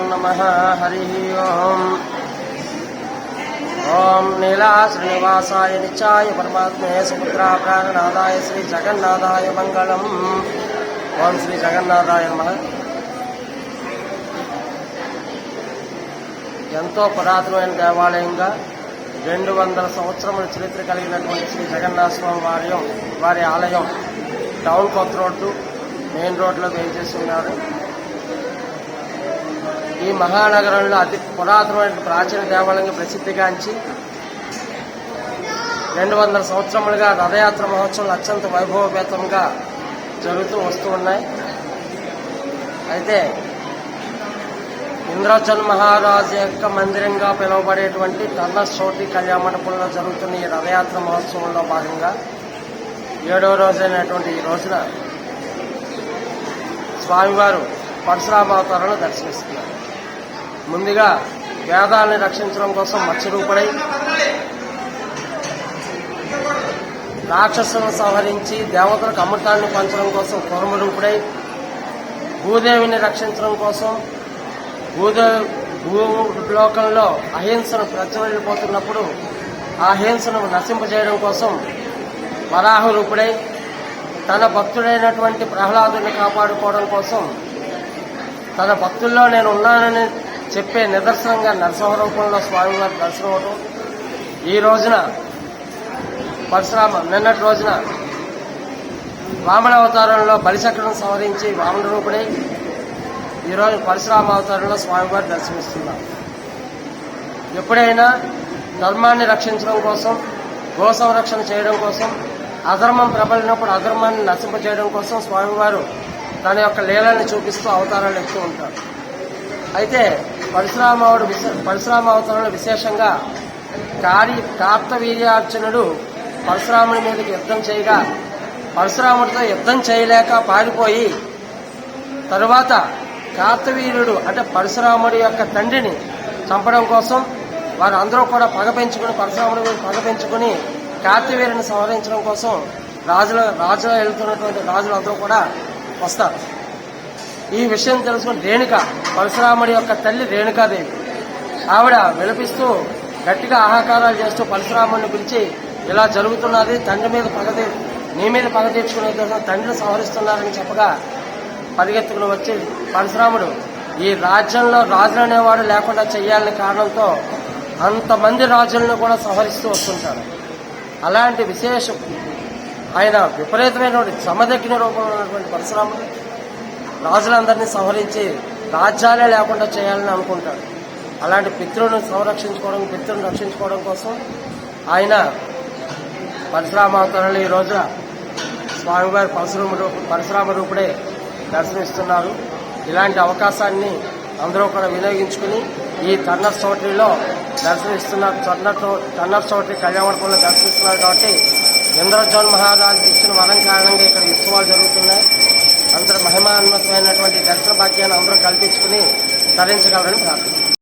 नमः। हरि ओम। ओम नीला श्रीनिवासाय नित्याय परमात्मे सुपुत्रा प्राणनादाय श्री जगन्नाथाय मंगलम। ओम श्री जगन्नाथाय नमः। ఎంతో పురాతనమైన దేవాలయంగా 200 సంవత్సరముల చరిత్ర కలిగినటువంటి శ్రీ జగన్నాథ స్వామి వారి ఆలయం టౌన్ కొత్త రోడ్డు మెయిన్ రోడ్లో వేయించేసి ఉన్నారు. ఈ మహానగరంలో అతి పురాతనమైన ప్రాచీన దేవాలయంగా ప్రసిద్ధిగాంచి 200 సంవత్సరములుగా రథయాత్ర మహోత్సవాలు అత్యంత వైభవపేతంగా జరుగుతూ వస్తూ ఉన్నాయి. అయితే ఇంద్రజన్ మహారాజు యొక్క మందిరంగా పిలువబడేటువంటి టర్నర్స్-చౌట్రీ కళ్యాణ మండపంలో జరుగుతున్న ఈ రథయాత్ర మహోత్సవంలో భాగంగా 7వ రోజైనటువంటి ఈ రోజున స్వామివారు పరశురామావతారంలో దర్శనమిస్తున్నారు. ముందుగా వేదాలను రక్షించడం కోసం మత్స్యరూపుడై, రాక్షసులను సంహరించి దేవతలకు అమృతాన్ని పంచడం కోసం కూర్మరూపుడై, భూదేవిని రక్షించడం కోసం భూలోకంలో అహింసను ప్రజ్వలిపోతున్నప్పుడు ఆ అహింసను నశింపజేయడం కోసం వరాహ రూపుడై, తన భక్తుడైనటువంటి ప్రహ్లాదుని కాపాడుకోవడం కోసం తన భక్తుల్లో నేను ఉన్నానని చెప్పే నిదర్శనంగా నరసింహ రూపంలో స్వామివారి దర్శనం అవడం, ఈ రోజున నిన్నటి రోజున వామన అవతారంలో బలిచక్రను సంహరించి వామన రూపుడై ఈరోజు పరశురామ అవతారంలో స్వామివారి దర్శనమిస్తున్నారు. ఎప్పుడైనా ధర్మాన్ని రక్షించడం కోసం, గో సంరక్షణ చేయడం కోసం, అధర్మం ప్రబలినప్పుడు అధర్మాన్ని నశింపజేయడం కోసం స్వామివారు తన యొక్క లీలల్ని చూపిస్తూ అవతారాలు ఎత్తూ ఉంటారు. అయితే పరశురామ అవతారంలో విశేషంగా కార్తవీర్యార్జునుడు పరశురాముడి మీదకి యుద్ధం చేయగా పరశురాముడితో యుద్ధం చేయలేక పారిపోయి తరువాత కార్తవీర్యుడు అంటే పరశురాముడి యొక్క తండ్రిని చంపడం కోసం వారు అందరూ కూడా పరశురాముడి మీద పగ పెంచుకుని కార్తవీర్యుని సంహరించడం కోసం రాజులు వెళ్తున్నటువంటి రాజులు అందరూ కూడా వస్తారు. ఈ విషయం తెలుసుకుని రేణుక, పరశురాముడి యొక్క తల్లి రేణుకాదేవి, ఆవిడ విలపిస్తూ గట్టిగా ఆహాకారాలు చేస్తూ పరశురాముడిని పిలిచి ఇలా జరుగుతున్నది, నీ మీద పగ తీర్చుకునే తండ్రిని సంహరిస్తున్నారని చెప్పగా పరిగెత్తుకుని వచ్చి పరశురాముడు ఈ రాజ్యంలో రాజులు అనేవాడు లేకుండా చెయ్యాలనే కారణంతో అంతమంది రాజులను కూడా సంహరిస్తూ వస్తుంటారు. అలాంటి విశేషం ఆయన విపరీతమైనటువంటి సమదగ్గిన రూపంలో ఉన్నటువంటి పరశురాముడు రాజులందరినీ సంహరించి రాజ్యాలే లేకుండా చేయాలని అనుకుంటాడు. అలాంటి పితృలను రక్షించుకోవడం కోసం ఆయన పరశురామావతారంలో ఈ రోజున స్వామివారి పరశురామ రూపుడే దర్శనమిస్తున్నారు. ఇలాంటి అవకాశాన్ని అందరూ కూడా వినియోగించుకుని ఈ టర్నర్స్-చౌట్రీలో దర్శనమిస్తున్నారు. టర్నర్స్-చౌట్రీ కళ్యాణ మండపంలో దర్శనమిస్తున్నారు. కాబట్టి ఇంద్రజన్ మహారాజు ఇచ్చిన వరం కారణంగా ఇక్కడ ఉత్సవాలు జరుగుతున్నాయి. అందరూ మహిమాన్వితమైనటువంటి దర్శన భాగ్యాన్ని అందరూ కల్పించుకుని తరించగలరని ప్రార్థిస్తున్నారు.